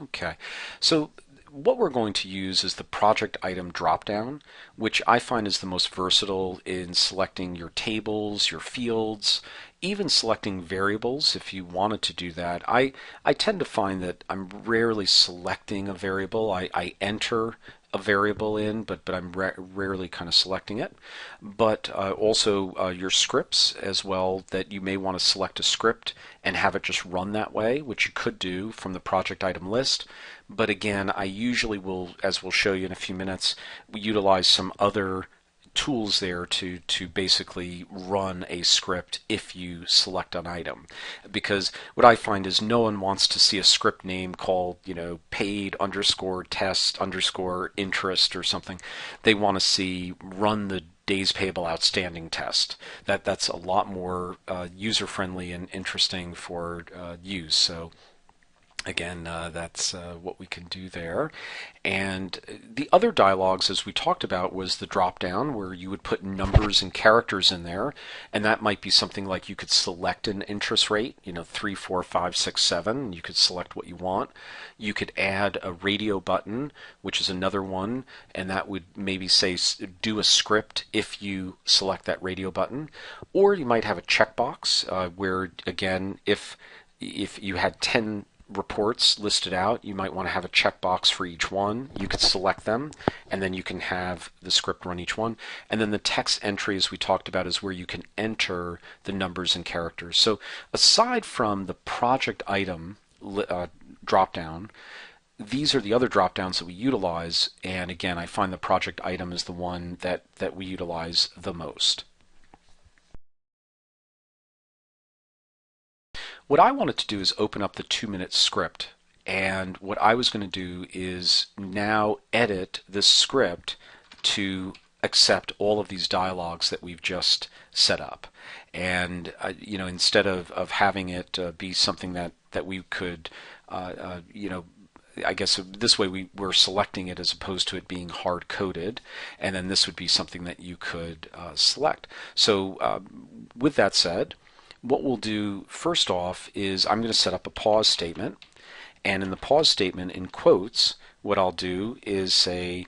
Okay, so what we're going to use is the project item dropdown, which I find is the most versatile in selecting your tables, your fields, even selecting variables if you wanted to do that. I tend to find that I'm rarely selecting a variable. I enter a variable in, but I'm rarely kind of selecting it. But also your scripts as well, that you may want to select a script and have it just run that way, which you could do from the project item list. But again, I usually will, as we'll show you in a few minutes, utilize some other tools there to basically run a script if you select an item, because what I find is no one wants to see a script name called paid underscore test underscore interest or something. They want to see run the days payable outstanding test. That's a lot more user friendly and interesting for use. So again, that's what we can do there. And the other dialogues, as we talked about, was the drop down where you would put numbers and characters in there. And that might be something like you could select an interest rate, 3, 4, 5, 6, 7. You could select what you want. You could add a radio button, which is another one, and that would maybe say do a script if you select that radio button. Or you might have a checkbox where, again, if you had 10 reports listed out, you might want to have a checkbox for each one. You could select them, and then you can have the script run each one. And then the text entry, as we talked about, is where you can enter the numbers and characters. So aside from the project item dropdown, these are the other dropdowns that we utilize. And again, I find the project item is the one that we utilize the most. What I wanted to do is open up the 2-minute script, and what I was going to do is now edit this script to accept all of these dialogues that we've just set up. And instead of having it be something that we could I guess this way we're selecting it as opposed to it being hard coded, and then this would be something that you could select. So with that said, what we'll do first off is I'm going to set up a pause statement, and in the pause statement, in quotes, what I'll do is say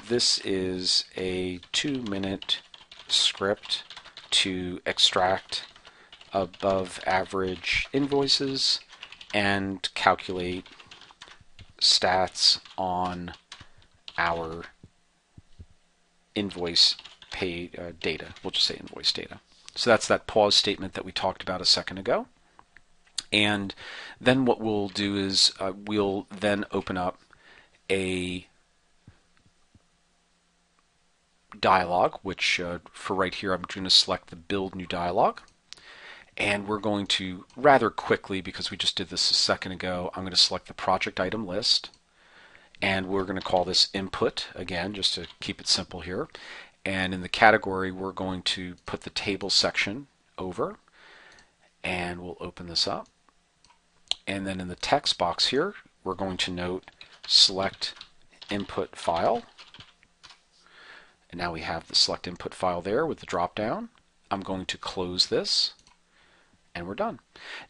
this is a 2-minute script to extract above average invoices and calculate stats on our invoice pay data. We'll just say invoice data. So that's that pause statement that we talked about a second ago. And then what we'll do is we'll then open up a dialog, which for right here I'm going to select the build new dialog. And we're going to rather quickly, because we just did this a second ago, I'm going to select the project item list. And we're going to call this input, again, just to keep it simple here. And in the category, we're going to put the table section over, and we'll open this up. And then in the text box here, we're going to note select input file. And now we have the select input file there with the drop down. I'm going to close this, and we're done.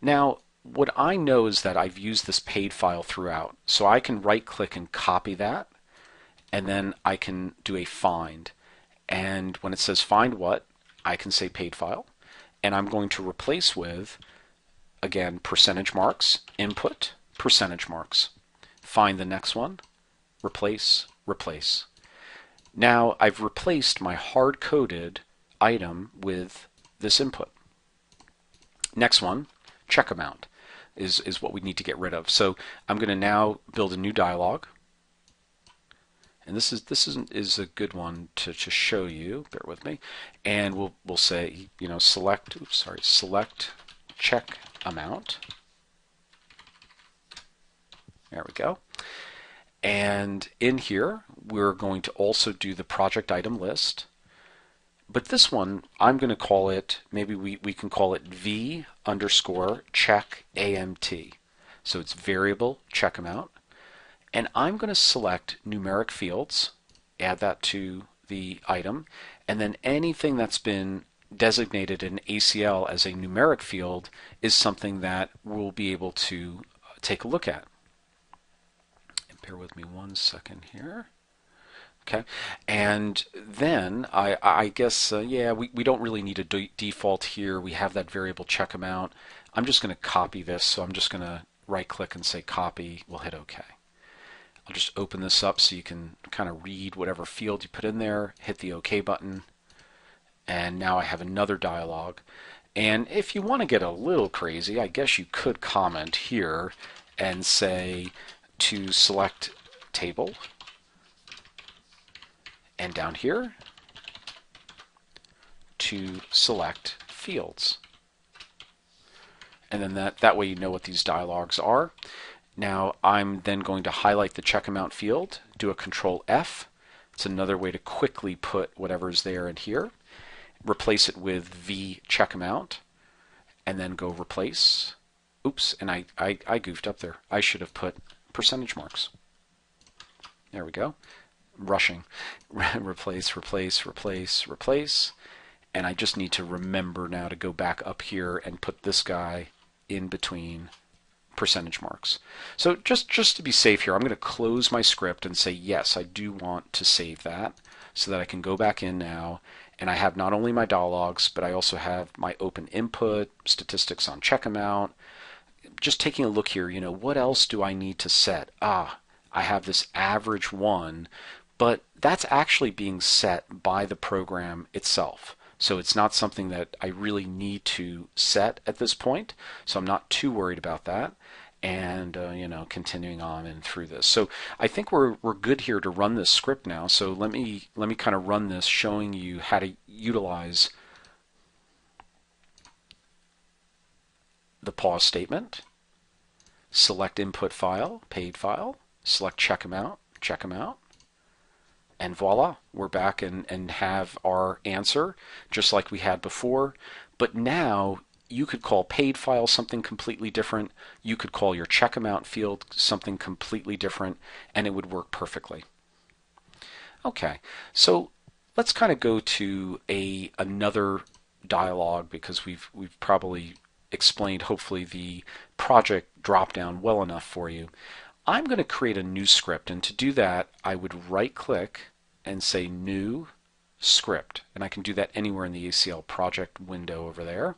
Now, what I know is that I've used this paid file throughout, so I can right click and copy that, and then I can do a find. And when it says find what, I can say paid file, and I'm going to replace with, again, percentage marks, input, percentage marks. Find the next one, replace, replace. Now I've replaced my hard-coded item with this input. Next one, check amount, is what we need to get rid of. So I'm going to now build a new dialog. And this is a good one to show you. Bear with me. And we'll say, select check amount. There we go. And in here, we're going to also do the project item list. But this one, I'm going to call it, maybe we can call it V underscore check AMT. So it's variable check amount. And I'm going to select numeric fields, add that to the item, and then anything that's been designated in ACL as a numeric field is something that we'll be able to take a look at. Bear with me 1 second here. Okay, and then I guess, yeah, we don't really need a default here. We have that variable check amount. I'm just going to copy this, so I'm just going to right click and say copy. We'll hit OK. I'll just open this up so you can kind of read whatever field you put in there, hit the OK button, and now I have another dialog. And if you want to get a little crazy, I guess you could comment here and say to select table, and down here to select fields. And then that way you know what these dialogs are. Now I'm then going to highlight the check amount field, do a Control F. It's another way to quickly put whatever's there in here. Replace it with V check amount, and then go replace. Oops, and I goofed up there. I should have put percentage marks. There we go. Rushing. Replace, replace, replace, replace. And I just need to remember now to go back up here and put this guy in between percentage marks. So just to be safe here, I'm going to close my script and say, yes, I do want to save that so that I can go back in now. And I have not only my dialogs, but I also have my open input, statistics on check amount. Just taking a look here, what else do I need to set? I have this average 1, but that's actually being set by the program itself. So it's not something that I really need to set at this point. So I'm not too worried about that. And continuing on and through this. So I think we're good here to run this script now. So let me kind of run this, showing you how to utilize the pause statement. Select input file, paid file, select check amount, and voila, we're back and have our answer just like we had before. But now you could call paid file something completely different. You could call your check amount field something completely different, and it would work perfectly. Okay, so let's kind of go to another dialog, because we've probably explained hopefully the project dropdown well enough for you. I'm going to create a new script, and to do that I would right click and say new script, and I can do that anywhere in the ACL project window over there.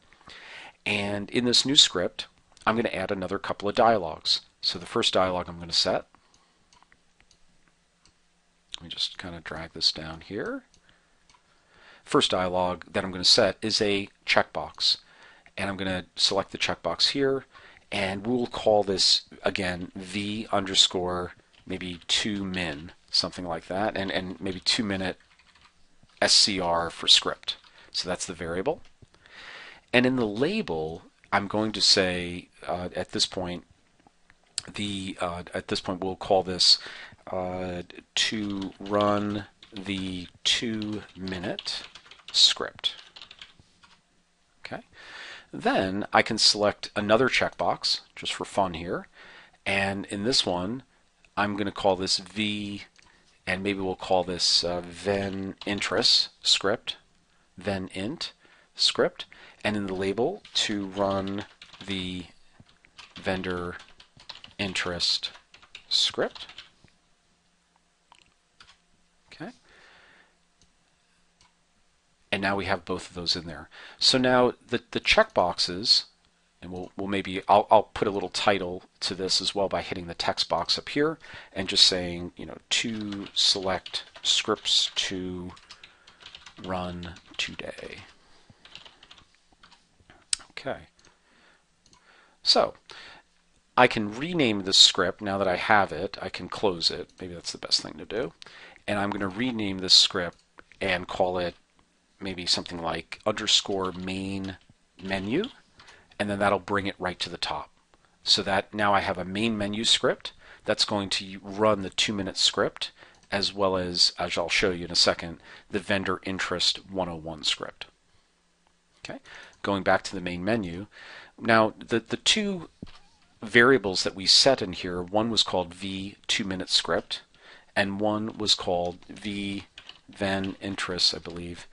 And in this new script I'm going to add another couple of dialogs. So the first dialog I'm going to set, let me just kind of drag this down here. First dialog that I'm going to set is a checkbox, and I'm going to select the checkbox here, and we'll call this again V underscore maybe 2min, something like that, and maybe 2-minute SCR for script. So that's the variable. And in the label, I'm going to say at this point we'll call this to run the 2-minute script. Okay. Then I can select another checkbox just for fun here, and in this one I'm going to call this V, and maybe we'll call this then interest script, then int script, and in the label to run the vendor interest script. Okay. And now we have both of those in there. So now the checkboxes, and we'll maybe I'll put a little title to this as well by hitting the text box up here and just saying, to select scripts to run today. Okay. So I can rename this script now that I have it. I can close it. Maybe that's the best thing to do. And I'm going to rename this script and call it maybe something like underscore main menu, and then that'll bring it right to the top. So that now I have a main menu script that's going to run the 2-minute script, as well as I'll show you in a second, the vendor interest 101 script. Okay, going back to the main menu. Now the two variables that we set in here, one was called V 2-minute script, and one was called V then interest, I believe,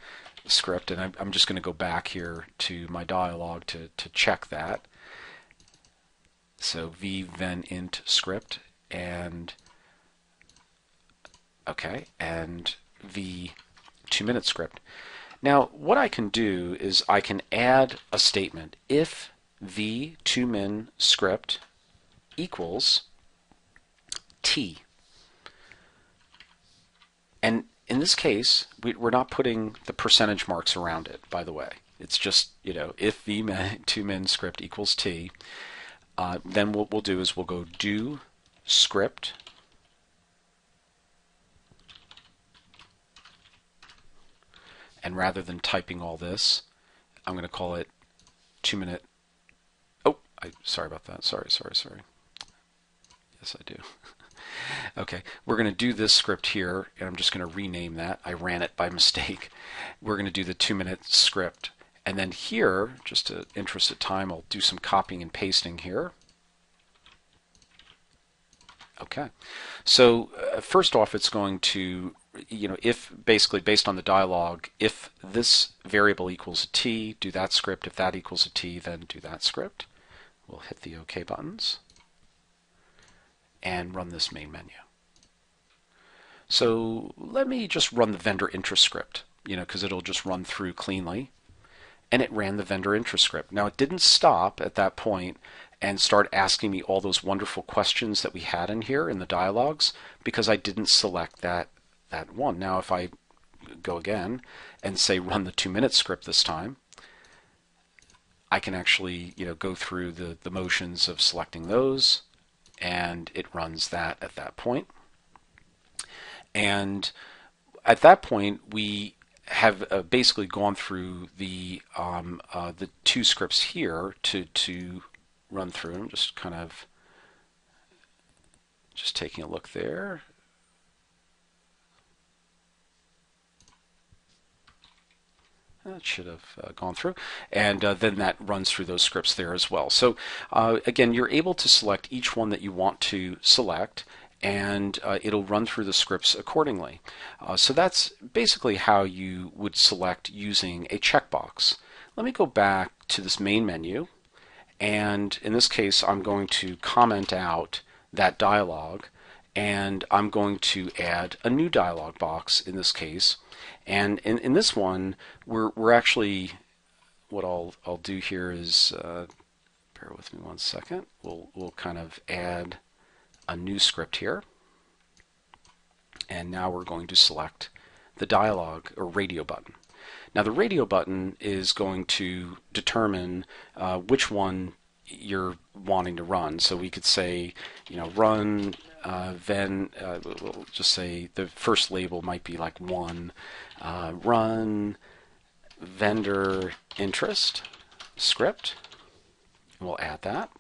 script. And I'm just going to go back here to my dialog to check that. So V then int script, and Okay, and the 2-minute script. Now, what I can do is I can add a statement. If the 2min script equals t. And in this case, we're not putting the percentage marks around it, by the way. It's just, if the 2min script equals t, then what we'll do is we'll go do script and rather than typing all this, I'm going to call it 2-minute. Oh, sorry about that. Sorry. Yes, I do. Okay, we're going to do this script here, and I'm just going to rename that. I ran it by mistake. We're going to do the 2-minute script. And then here, just to interest of time, I'll do some copying and pasting here. Okay, so first off, it's going to, if basically based on the dialog, if this variable equals a t, do that script. If that equals a t, then do that script. We'll hit the OK buttons and run this main menu. So let me just run the vendor interest script, because it'll just run through cleanly. And it ran the vendor interest script. Now it didn't stop at that point and start asking me all those wonderful questions that we had in here in the dialogues because I didn't select that one. Now if I go again and say run the 2-minute script this time, I can actually go through the motions of selecting those, and it runs that at that point. And at that point we have basically gone through the 2 scripts here to run through. I'm just kind of taking a look there. That should have gone through, and then that runs through those scripts there as well. So again, you're able to select each one that you want to select, and it'll run through the scripts accordingly. So that's basically how you would select using a checkbox. Let me go back to this main menu, and in this case I'm going to comment out that dialog, and I'm going to add a new dialog box in this case. And in this one, we're actually, what I'll do here is, bear with me one second, we'll kind of add a new script here. And now we're going to select the dialog or radio button. Now the radio button is going to determine which one you're wanting to run. So we could say, run, then we'll just say the first label might be like 1, run vendor interest script. We'll add that.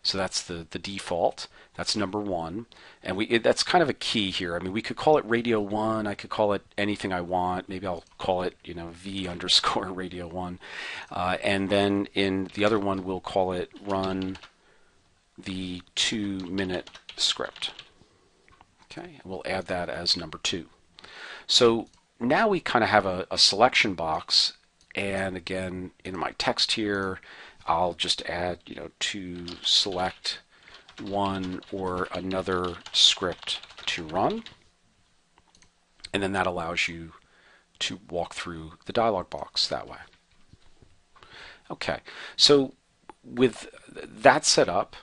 So that's the default. That's number 1, and that's kind of a key here. I mean, we could call it radio 1. I could call it anything I want. Maybe I'll call it v underscore radio 1, and then in the other one we'll call it run the 2-minute script. Okay, and we'll add that as number 2. So now we kind of have a selection box, and again in my text here I'll just add to select one or another script to run, and then that allows you to walk through the dialog box that way. Okay, so with that set up,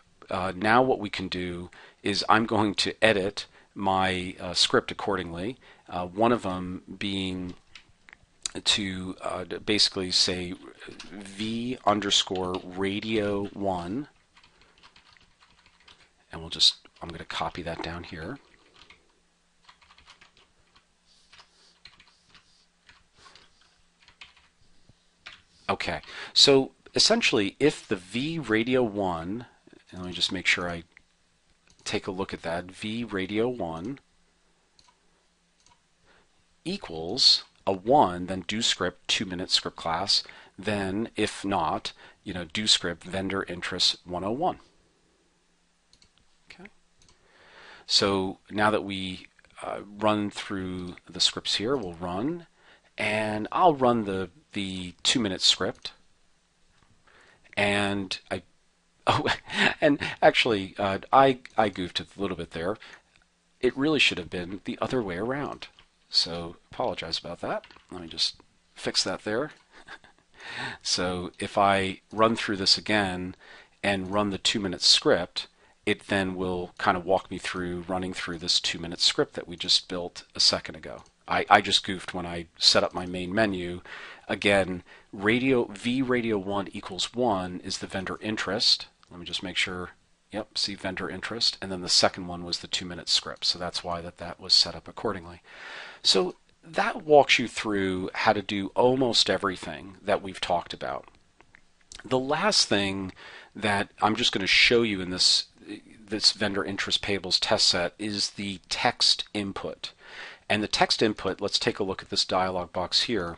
now what we can do is I'm going to edit my script accordingly, one of them being to basically say v underscore radio 1, and I'm going to copy that down here. Okay, so essentially if the v radio 1, and let me just make sure I take a look at that, v radio 1 equals a 1, then do script 2-minute script class, then if not, do script vendor interest 101. Okay. So now that we run through the scripts here, we'll run, and I'll run the 2-minute script, and and actually I goofed a little bit there. it really should have been the other way around. So apologize about that. Let me just fix that there. So if I run through this again and run the 2-minute script, it then will kind of walk me through running through this 2-minute script that we just built a second ago. I just goofed when I set up my main menu. Again, VRadio1 equals 1 is the vendor interest. Let me just make sure. Yep, see vendor interest. And then the second one was the 2-minute script. So that's why that was set up accordingly. So that walks you through how to do almost everything that we've talked about. The last thing that I'm just going to show you in this vendor interest payables test set is the text input. And the text input, let's take a look at this dialog box here.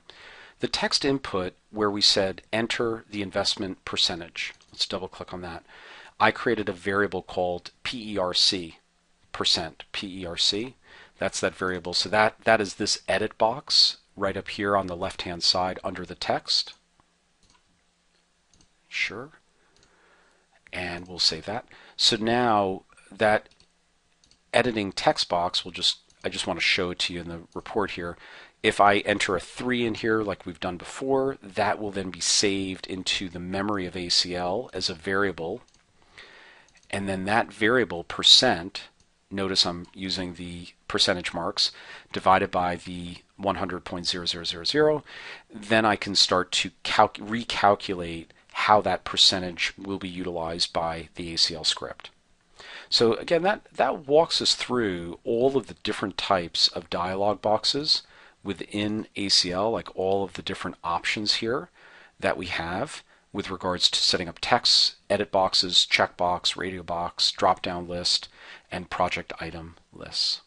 The text input where we said enter the investment percentage. Let's double click on that. I created a variable called PERC, percent, PERC. That's that variable. So that is this edit box right up here on the left-hand side under the text. Sure. And we'll save that. So now that editing text box I just want to show it to you in the report here. If I enter a 3 in here like we've done before, that will then be saved into the memory of ACL as a variable. And then that variable percent, notice I'm using the percentage marks, divided by the 100.0000, then I can start to recalculate how that percentage will be utilized by the ACL script. So again, that walks us through all of the different types of dialog boxes within ACL, like all of the different options here that we have with regards to setting up text, edit boxes, checkbox, radio box, drop-down list, and project item lists.